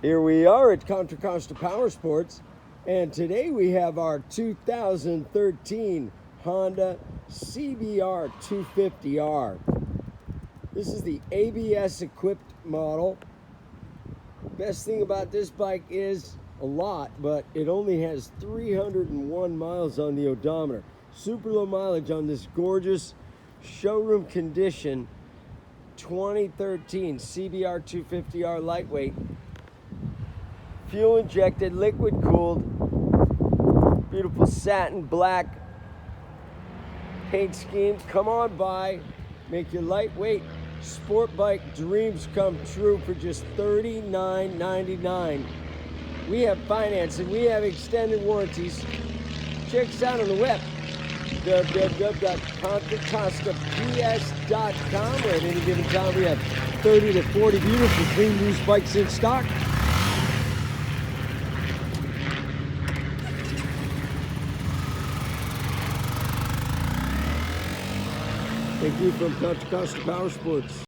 Here we are at Contra Costa Powersports, and today we have our 2013 Honda CBR250R. This is the ABS equipped model. Best thing about this bike is a lot, but it only has 301 miles on the odometer. Super low mileage on this gorgeous showroom condition 2013 CBR250R lightweight. Fuel injected, liquid cooled, beautiful satin black paint scheme. Come on by, make your lightweight sport bike dreams come true for just $39.99. We have financing, we have extended warranties. Check us out on the web, www.contracostaps.com, where at any given time we have 30 to 40 beautiful clean used bikes in stock. Thank you from Contra Costa Powersports.